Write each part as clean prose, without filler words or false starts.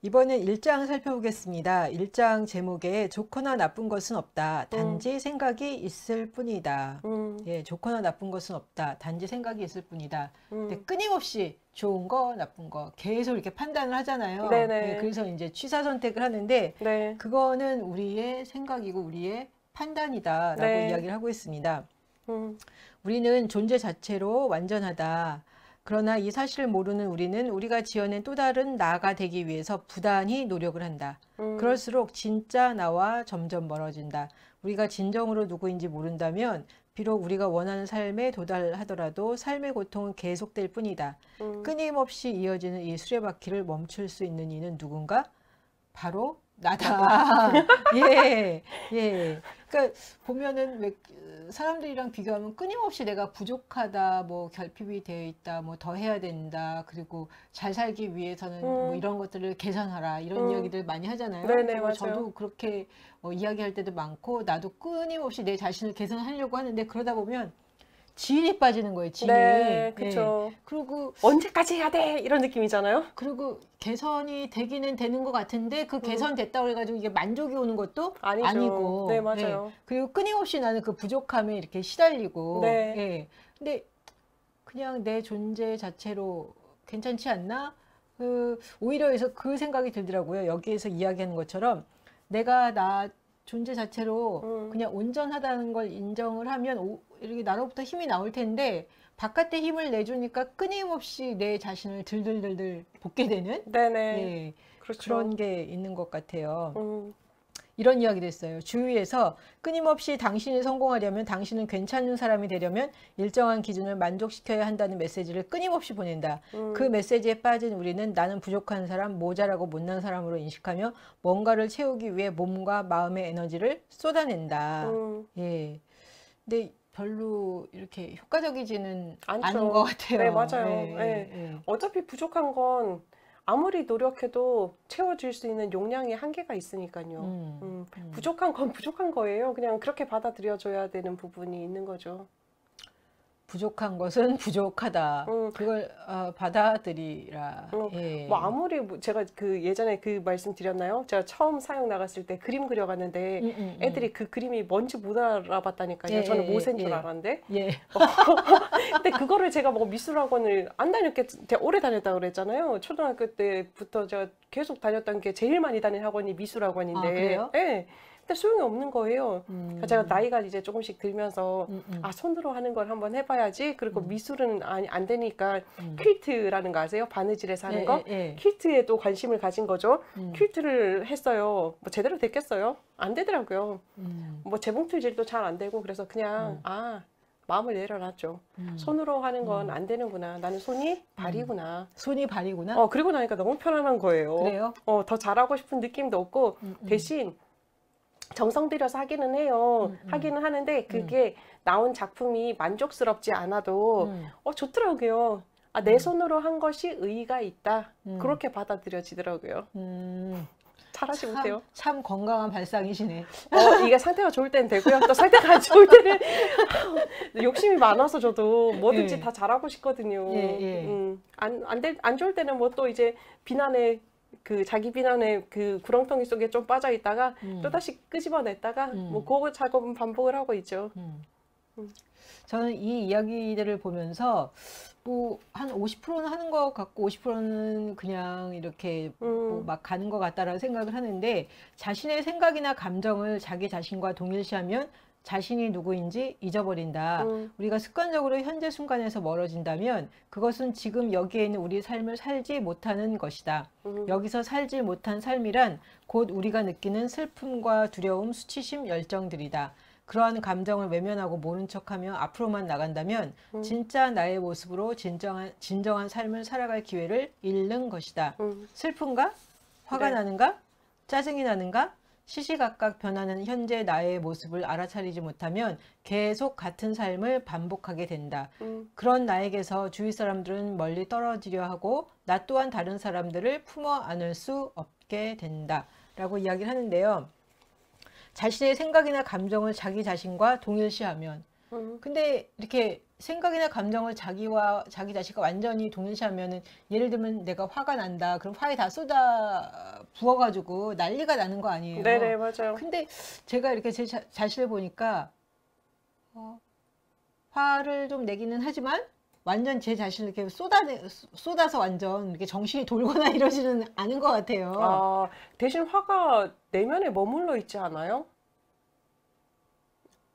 이번엔 1장 살펴보겠습니다. 1장 제목에 좋거나 나쁜 것은 없다. 단지 생각이 있을 뿐이다. 예, 좋거나 나쁜 것은 없다. 단지 생각이 있을 뿐이다. 근데 끊임없이 좋은 거, 나쁜 거 계속 이렇게 판단을 하잖아요. 네네. 예, 그래서 이제 취사 선택을 하는데 네. 그거는 우리의 생각이고 우리의 판단이다라고 네. 이야기를 하고 있습니다. 음. 우리는 존재 자체로 완전하다. 그러나 이 사실을 모르는 우리는 우리가 지어낸 또 다른 나가 되기 위해서 부단히 노력을 한다. 그럴수록 진짜 나와 점점 멀어진다. 우리가 진정으로 누구인지 모른다면 비록 우리가 원하는 삶에 도달하더라도 삶의 고통은 계속될 뿐이다. 끊임없이 이어지는 이 수레바퀴를 멈출 수 있는 이는 누군가? 바로 나다. 예, 예. 그러니까 보면은 왜 사람들이랑 비교하면 끊임없이 내가 부족하다, 뭐 결핍이 되어 있다, 뭐 더 해야 된다, 그리고 잘 살기 위해서는 뭐 이런 것들을 개선하라 이런 이야기들 많이 하잖아요. 네네, 뭐 맞아요. 저도 그렇게 이야기할 때도 많고 나도 끊임없이 내 자신을 개선하려고 하는데 그러다 보면 진이 빠지는 거예요. 진이. 네, 그쵸. 예. 그리고 언제까지 해야 돼? 이런 느낌이잖아요. 그리고 개선이 되기는 되는 것 같은데 그 개선됐다고 해가지고 이게 만족이 오는 것도 아니죠. 아니고 네, 맞아요. 예. 그리고 끊임없이 나는 그 부족함에 이렇게 시달리고 네. 예. 근데 그냥 내 존재 자체로 괜찮지 않나? 오히려 해서 그 생각이 들더라고요. 여기에서 이야기하는 것처럼 내가 나 존재 자체로 그냥 온전하다는 걸 인정을 하면 이렇게 나로부터 힘이 나올 텐데 바깥에 힘을 내주니까 끊임없이 내 자신을 들들들들 볶게 되는 네네. 예, 그렇죠. 그런 게 있는 것 같아요. 음. 이런 이야기도 했어요. 주위에서 끊임없이 당신이 성공하려면 당신은 괜찮은 사람이 되려면 일정한 기준을 만족시켜야 한다는 메시지를 끊임없이 보낸다. 그 메시지에 빠진 우리는 나는 부족한 사람, 모자라고 못난 사람으로 인식하며 뭔가를 채우기 위해 몸과 마음의 에너지를 쏟아낸다. 예. 근데 별로 이렇게 효과적이지는 않죠. 않은 것 같아요. 네, 맞아요. 예, 네. 예. 어차피 부족한 건 아무리 노력해도 채워줄 수 있는 용량이 한계가 있으니까요. 부족한 건 부족한 거예요. 그냥 그렇게 받아들여줘야 되는 부분이 있는 거죠. 부족한 것은 부족하다. 그걸 받아들이라. 예. 뭐 아무리 제가 그 예전에 그 말씀 드렸나요? 제가 처음 사역 나갔을 때 그림 그려갔는데 애들이 그 그림이 뭔지 못 알아봤다니까요. 예, 저는 예, 모세인 예. 줄 알았는데. 예. 근데 그거를 제가 뭐 미술학원을 안 다녔게 제가 오래 다녔다고 그랬잖아요. 초등학교 때부터 제가 계속 다녔던 게 제일 많이 다닌 학원이 미술학원인데. 아, 그래요? 네. 근데 소용이 없는 거예요. 제가 나이가 이제 조금씩 들면서 손으로 하는 걸 한번 해봐야지. 그리고 미술은 안 되니까 퀼트라는 거 아세요? 바느질에서 하는 예, 거? 예. 퀼트에도 관심을 가진 거죠. 퀼트를 했어요. 뭐 제대로 됐겠어요? 안 되더라고요. 뭐 재봉틀질도 잘 안 되고 그래서 그냥 마음을 내려놨죠. 손으로 하는 건 안 되는구나. 나는 손이 발이구나. 손이 발이구나? 그리고 나니까 너무 편안한 거예요. 그래요? 더 잘하고 싶은 느낌도 없고 대신 정성 들여서 하기는 해요. 하기는 하는데 그게 나온 작품이 만족스럽지 않아도 좋더라고요. 내 손으로 한 것이 의의가 있다. 그렇게 받아들여지더라고요. 잘하지 못해요. 참 건강한 발상이시네. 이게 상태가 좋을 때는 되고요. 또 상태가 안 좋을 때는 욕심이 많아서 저도 뭐든지 예. 다 잘하고 싶거든요. 예, 예. 안 좋을 때는 뭐 또 이제 비난에 자기 비난의 그 구렁텅이 속에 좀 빠져 있다가 또다시 끄집어냈다가 뭐 그거 작업은 반복을 하고 있죠. 저는 이 이야기들을 보면서 뭐 한 50%는 하는 것 같고 50%는 그냥 이렇게 뭐 막 가는 것 같다라는 생각을 하는데 자신의 생각이나 감정을 자기 자신과 동일시하면 자신이 누구인지 잊어버린다. 우리가 습관적으로 현재 순간에서 멀어진다면 그것은 지금 여기에 있는 우리 삶을 살지 못하는 것이다. 여기서 살지 못한 삶이란 곧 우리가 느끼는 슬픔과 두려움, 수치심, 열정들이다. 그러한 감정을 외면하고 모른 척하며 앞으로만 나간다면 진짜 나의 모습으로 진정한 삶을 살아갈 기회를 잃는 것이다. 슬픈가? 화가 네. 나는가? 짜증이 나는가? 시시각각 변하는 현재 나의 모습을 알아차리지 못하면 계속 같은 삶을 반복하게 된다. 그런 나에게서 주위 사람들은 멀리 떨어지려 하고 나 또한 다른 사람들을 품어 안을 수 없게 된다. 라고 이야기를 하는데요. 자신의 생각이나 감정을 자기 자신과 동일시하면 근데 이렇게 생각이나 감정을 자기 자신과 완전히 동일시하면은 예를 들면 내가 화가 난다. 그럼 화에 다 쏟아 부어가지고 난리가 나는 거 아니에요. 네네, 맞아요. 근데 제가 이렇게 제 자신을 보니까 화를 좀 내기는 하지만 완전 제 자신을 이렇게 쏟아서 완전 이렇게 정신이 돌거나 이러지는 않은 것 같아요. 아, 대신 화가 내면에 머물러 있지 않아요?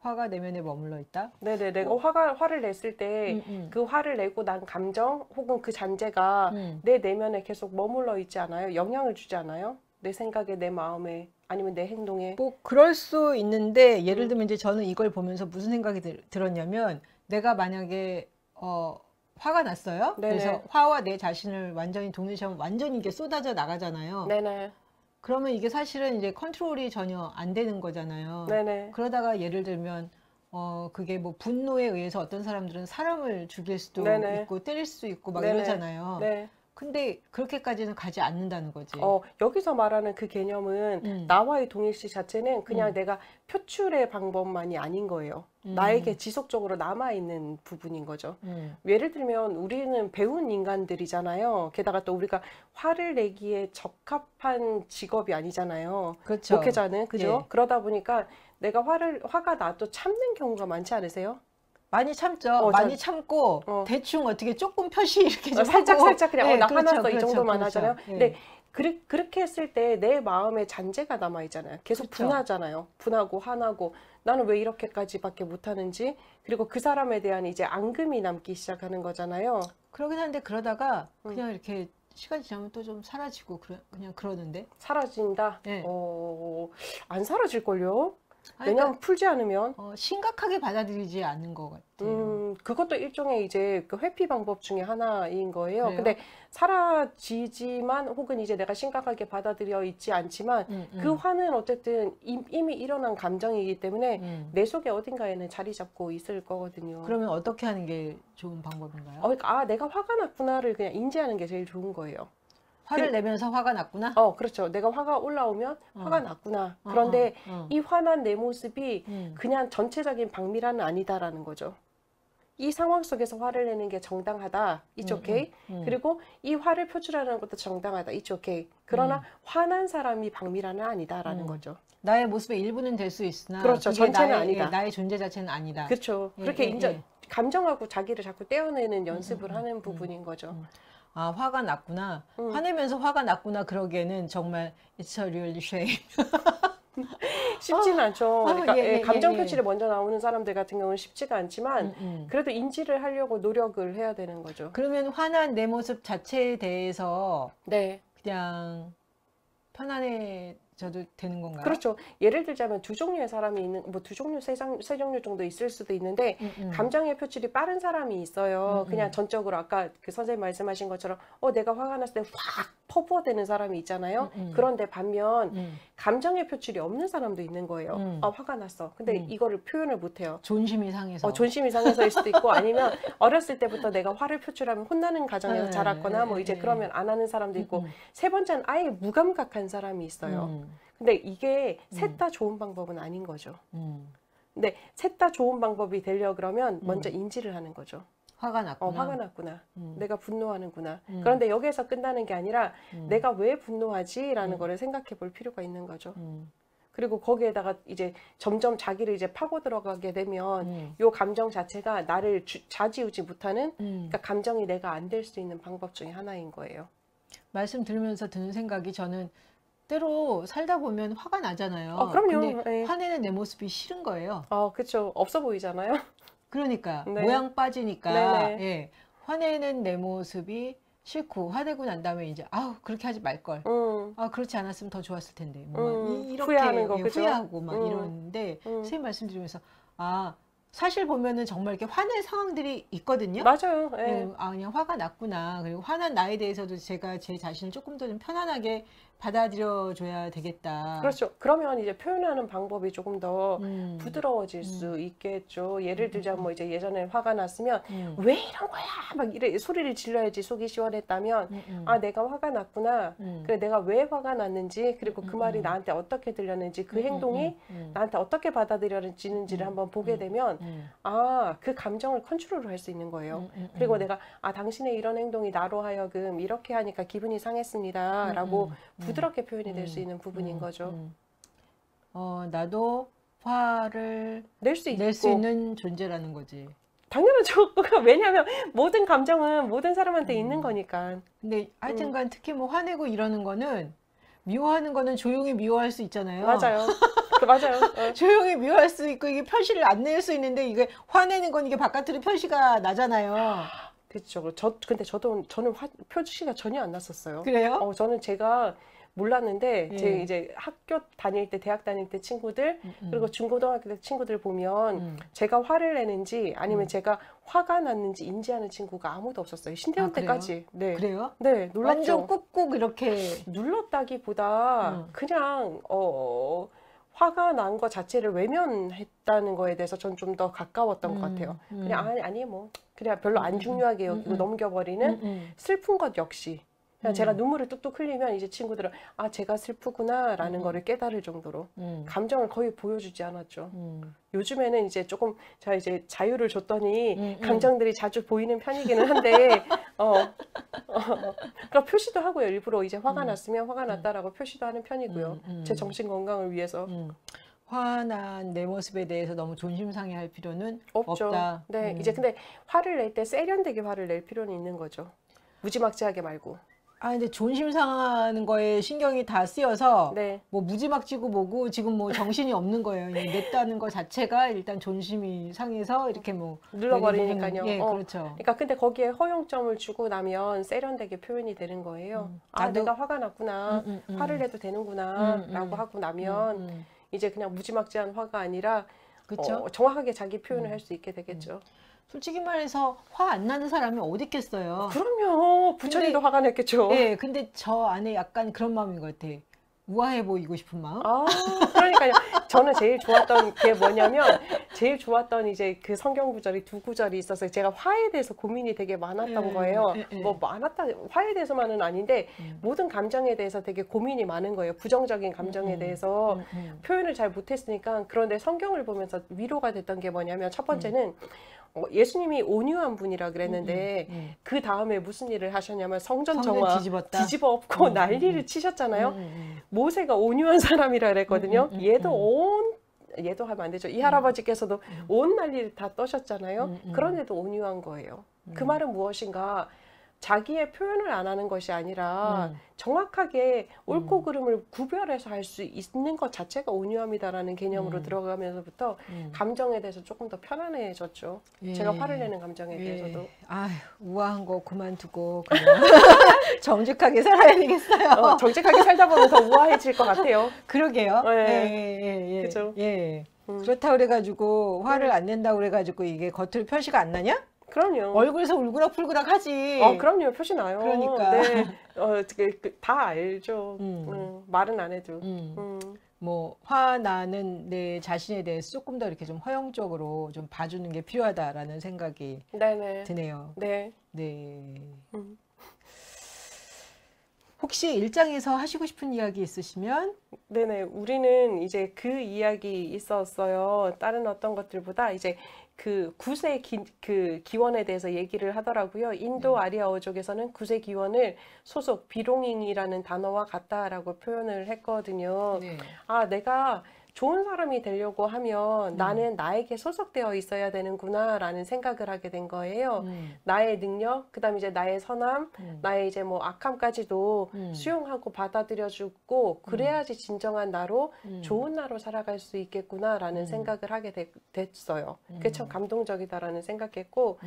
화가 내면에 머물러 있다? 네네, 내가 화를 냈을 때 그 화를 내고 난 감정 혹은 그 잔재가 내 내면에 계속 머물러 있지 않아요? 영향을 주지 않아요? 내 생각에, 내 마음에, 아니면 내 행동에. 뭐 그럴 수 있는데 예를 들면 이제 저는 이걸 보면서 무슨 생각이 들었냐면 내가 만약에 화가 났어요. 네네. 그래서 화와 내 자신을 완전히 동일시하면 완전히 이게 쏟아져 나가잖아요. 네네. 그러면 이게 사실은 이제 컨트롤이 전혀 안 되는 거잖아요. 네네. 그러다가 예를 들면 그게 뭐 분노에 의해서 어떤 사람들은 사람을 죽일 수도 네네. 있고 때릴 수도 있고 막 네네. 이러잖아요. 네. 근데 그렇게까지는 가지 않는다는 거지. 여기서 말하는 그 개념은 나와의 동일시 자체는 그냥 내가 표출의 방법만이 아닌 거예요. 나에게 지속적으로 남아있는 부분인 거죠. 예를 들면 우리는 배운 인간들이잖아요. 게다가 또 우리가 화를 내기에 적합한 직업이 아니잖아요. 그렇죠. 목회자는, 그죠? 예. 그러다 보니까 내가 화가 나도 참는 경우가 많지 않으세요? 많이 참죠. 많이 참고 대충 어떻게 조금 표시 이렇게 좀 하고. 살짝 그냥 네, 나 그렇죠, 화났어 이 그렇죠, 정도만 그렇죠. 하잖아요. 예. 근데 그렇게 했을 때 내 마음에 잔재가 남아 있잖아요. 계속 그렇죠. 분하잖아요. 분하고 화나고 나는 왜 이렇게까지밖에 못하는지, 그리고 그 사람에 대한 이제 앙금이 남기 시작하는 거잖아요. 그러긴 한데 그러다가 그냥 이렇게 시간이 지나면 또 좀 사라지고 그냥 그러는데. 사라진다? 네. 안 사라질걸요? 아니, 왜냐면 풀지 않으면. 심각하게 받아들이지 않는 것 같아요. 그것도 일종의 이제 그 회피 방법 중에 하나인 거예요. 그래요? 근데 사라지지만 혹은 이제 내가 심각하게 받아들여 있지 않지만 그 화는 어쨌든 이미 일어난 감정이기 때문에 내 속에 어딘가에는 자리 잡고 있을 거거든요. 그러면 어떻게 하는 게 좋은 방법인가요? 그러니까 내가 화가 났구나를 그냥 인지하는 게 제일 좋은 거예요. 화를 내면서 화가 났구나? 그렇죠. 내가 화가 올라오면 화가 났구나. 그런데 이 화난 내 모습이 그냥 전체적인 박밀화는 아니다라는 거죠. 이 상황 속에서 화를 내는 게 정당하다. It's okay. 그리고 이 화를 표출하는 것도 정당하다. It's okay. 그러나 화난 사람이 박밀화는 아니다라는 거죠. 나의 모습의 일부는 될 수 있으나 그렇죠. 그게 전체는 아니다. 나의 존재 자체는 아니다. 그렇죠. 예, 그렇게 예. 감정하고 자기를 자꾸 떼어내는 연습을 하는 부분인 거죠. 아, 화가 났구나. 화내면서 화가 났구나. 그러기에는 정말 it's a real shame. 쉽지는 않죠. 그러니까 감정 예. 표출이 먼저 나오는 사람들 같은 경우는 쉽지가 않지만 그래도 인지를 하려고 노력을 해야 되는 거죠. 그러면 화난 내 모습 자체에 대해서 네. 그냥 편안해져도 되는 건가요? 그렇죠. 예를 들자면 두 종류의 사람이 있는, 뭐 두 종류, 세 종류 정도 있을 수도 있는데 감정의 표출이 빠른 사람이 있어요. 그냥 전적으로 아까 그 선생님 말씀하신 것처럼 내가 화가 났을 때 확 퍼부어대는 사람이 있잖아요. 그런데 반면 감정의 표출이 없는 사람도 있는 거예요. 화가 났어. 근데 이거를 표현을 못해요. 존심이 상해서. 존심이 상해서일 수도 있고 아니면 어렸을 때부터 내가 화를 표출하면 혼나는 가정에서 자랐거나 뭐 이제 그러면 안 하는 사람도 있고 세 번째는 아예 무감각한 사람이 있어요. 근데 이게 셋 다 좋은 방법은 아닌 거죠. 근데 셋 다 좋은 방법이 되려 그러면 먼저 인지를 하는 거죠. 화가 났구나. 화가 났구나. 내가 분노하는구나. 그런데 여기에서 끝나는 게 아니라 내가 왜 분노하지라는 거를 생각해 볼 필요가 있는 거죠. 그리고 거기에다가 이제 점점 자기를 이제 파고 들어가게 되면 요 감정 자체가 나를 좌지우지 못하는 그러니까 감정이 내가 안 될 수 있는 방법 중에 하나인 거예요. 말씀 들으면서 드는 생각이 저는 때로 살다 보면 화가 나잖아요. 그럼요. 근데 화내는 내 모습이 싫은 거예요. 그렇죠. 없어 보이잖아요. 그러니까 네. 모양 빠지니까 네네. 예, 화내는 내 모습이 싫고 화내고 난 다음에 이제 그렇게 하지 말걸. 그렇지 않았으면 더 좋았을 텐데. 이렇게 후회하는 거, 그죠? 후회하고 막 이러는데 선생님 말씀 드리면서 사실 보면은 정말 이렇게 화낼 상황들이 있거든요. 맞아요. 그냥 화가 났구나. 그리고 화난 나에 대해서도 제가 제 자신을 조금 더 좀 편안하게 받아들여 줘야 되겠다. 그렇죠. 그러면 이제 표현하는 방법이 조금 더 부드러워질 수 있겠죠. 예를 들자면 뭐 이제 예전에 화가 났으면 왜 이런 거야? 막 이래 소리를 질러야지 속이 시원했다면 내가 화가 났구나. 그래 내가 왜 화가 났는지 그리고 그 말이 나한테 어떻게 들렸는지 그 행동이 나한테 어떻게 받아들여지는지를 한번 보게 되면 그 감정을 컨트롤을 할 수 있는 거예요. 그리고 내가 당신의 이런 행동이 나로 하여금 이렇게 하니까 기분이 상했습니다 라고 부드럽게 표현이 될 수 있는 부분인 거죠. 나도 화를 낼 수 있는 존재라는 거지. 당연하죠. 왜냐하면 모든 감정은 모든 사람한테 있는 거니까. 근데 하여튼간 특히 뭐 화내고 이러는 거는, 미워하는 거는 조용히 미워할 수 있잖아요. 맞아요. 맞아요. 조용히 미워할 수 있고 이게 표시를 안 낼 수 있는데, 이게 화내는 건 이게 바깥으로 표시가 나잖아요. 그렇죠. 근데 저는 표시가 전혀 안 났었어요. 그래요? 저는 제가 몰랐는데 제 이제 학교 다닐 때, 대학 다닐 때 친구들 그리고 중고등학교 때 친구들 보면 제가 화를 내는지 아니면 제가 화가 났는지 인지하는 친구가 아무도 없었어요. 신대원 때까지. 네. 그래요? 네, 놀랐죠. 완전 꾹꾹 이렇게 눌렀다기보다 그냥 화가 난 것 자체를 외면했다는 거에 대해서 전 좀 더 가까웠던 것 같아요. 그냥 아니 뭐 그냥 별로 안 중요하게 여기고 넘겨버리는 슬픈 것 역시. 그냥 제가 눈물을 뚝뚝 흘리면 이제 친구들은 제가 슬프구나 라는 거를 깨달을 정도로 감정을 거의 보여주지 않았죠. 요즘에는 이제 조금 제가 이제 자유를 줬더니 감정들이 자주 보이는 편이기는 한데 그러니까 표시도 하고요. 일부러 이제 화가 났으면 화가 났다라고 표시도 하는 편이고요. 제 정신 건강을 위해서. 화난 내 모습에 대해서 너무 존심상해할 필요는 없죠. 없다. 네, 이제 근데 화를 낼 때 세련되게 화를 낼 필요는 있는 거죠. 무지막지하게 말고. 근데 존심 상하는 거에 신경이 다 쓰여서 네. 뭐 무지막지고 뭐고 지금 뭐 정신이 없는 거예요. 냈다는 거 자체가 일단 존심이 상해서 이렇게 뭐 눌러버리니까요. 예, 그렇죠. 그러니까 근데 거기에 허용점을 주고 나면 세련되게 표현이 되는 거예요. 내가 화가 났구나. 화를 내도 되는구나. 라고 하고 나면 이제 그냥 무지막지한 화가 아니라 정확하게 자기 표현을 할 수 있게 되겠죠. 솔직히 말해서 화 안 나는 사람이 어디 있겠어요. 그럼요. 부처님도 화가 냈겠죠. 네, 근데 저 안에 약간 그런 마음인 것 같아. 우아해 보이고 싶은 마음? 그러니까요. 저는 제일 좋았던 게 뭐냐면, 제일 좋았던 이제 그 성경 구절이 두 구절이 있어서 제가 화에 대해서 고민이 되게 많았던 거예요. 뭐 화에 대해서만은 아닌데, 모든 감정에 대해서 되게 고민이 많은 거예요. 부정적인 감정에 대해서 표현을 잘 못했으니까. 그런데 성경을 보면서 위로가 됐던 게 뭐냐면, 첫 번째는 예수님이 온유한 분이라 그랬는데 그 다음에 무슨 일을 하셨냐면 성전 정화 뒤집어 엎고 난리를 치셨잖아요. 모세가 온유한 사람이라 그랬거든요. 얘도 하면 안 되죠. 이 할아버지께서도 온 난리를 다 떠셨잖아요. 그런데도 온유한 거예요. 그 말은 무엇인가? 자기의 표현을 안 하는 것이 아니라 정확하게 옳고 그름을 구별해서 할 수 있는 것 자체가 온유함이다라는 개념으로 들어가면서부터 감정에 대해서 조금 더 편안해졌죠. 제가 화를 내는 감정에 대해서도. 우아한 거 그만두고 그냥 정직하게 살아야 되겠어요. 정직하게 살다 보면 더 우아해질 것 같아요. 그러게요. 그렇죠. 그렇다 그래가지고 화를 안 낸다고 그래가지고 이게 겉으로 표시가 안 나냐? 그럼요. 얼굴에서 울그락불그락 하지. 그럼요. 표시 나요. 그러니까. 네. 다 알죠. 말은 안 해도. 뭐 화나는 내 자신에 대해서 조금 더 이렇게 좀 허용적으로 좀 봐주는 게 필요하다라는 생각이 드네요. 네. 혹시 일장에서 하시고 싶은 이야기 있으시면? 네네. 우리는 이제 그 이야기 있었어요. 다른 어떤 것들보다 이제 그 구세 기원에 대해서 얘기를 하더라고요. 인도 아리아어족에서는 구세 기원을 소속 비롱잉이라는 단어와 같다라고 표현을 했거든요. 내가 좋은 사람이 되려고 하면 나는 나에게 소속되어 있어야 되는구나 라는 생각을 하게 된 거예요. 나의 능력, 그 다음 이제 나의 선함, 나의 이제 뭐 악함까지도 수용하고 받아들여주고 그래야지 진정한 나로 좋은 나로 살아갈 수 있겠구나 라는 생각을 하게 됐어요. 그게 참 감동적이다라는 생각했고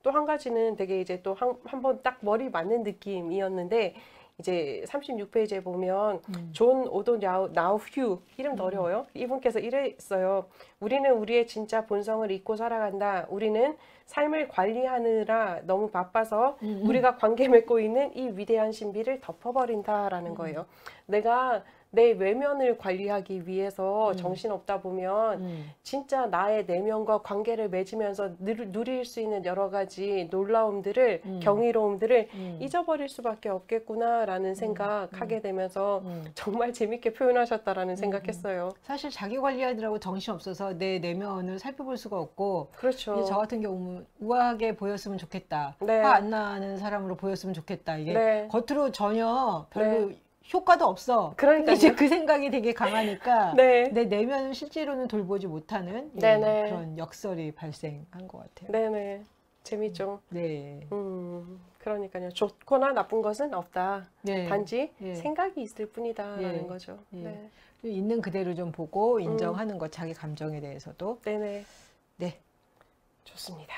또 한 가지는 되게 이제 또 한 번 딱 머리 맞는 느낌이었는데 이제 36페이지에 보면 존 오도 나우휴 이름도 어려워요. 이분께서 이랬어요. 우리는 우리의 진짜 본성을 잊고 살아간다. 우리는 삶을 관리하느라 너무 바빠서 우리가 관계 맺고 있는 이 위대한 신비를 덮어버린다라는 거예요. 내가 내 외면을 관리하기 위해서 정신없다 보면 진짜 나의 내면과 관계를 맺으면서 누릴 수 있는 여러 가지 놀라움들을 경이로움들을 잊어버릴 수밖에 없겠구나라는 생각하게 되면서 정말 재밌게 표현하셨다라는 생각했어요. 사실 자기 관리하느라고 정신없어서 대해서 내 내면을 살펴볼 수가 없고 그렇죠. 이제 저 같은 경우는 우아하게 보였으면 좋겠다. 네. 화 안 나는 사람으로 보였으면 좋겠다. 이게 네. 겉으로 전혀 별로 네. 효과도 없어. 그러니까요. 근데 이제 그 생각이 되게 강하니까 네. 내 내면을 실제로는 돌보지 못하는 예, 네네. 그런 역설이 발생한 것 같아요. 네네. 재미죠. 네. 그러니까요. 좋거나 나쁜 것은 없다. 네. 단지 예. 생각이 있을 뿐이다라는 예. 거죠. 예. 네. 있는 그대로 좀 보고 인정하는 것, 자기 감정에 대해서도. 네네. 네. 좋습니다.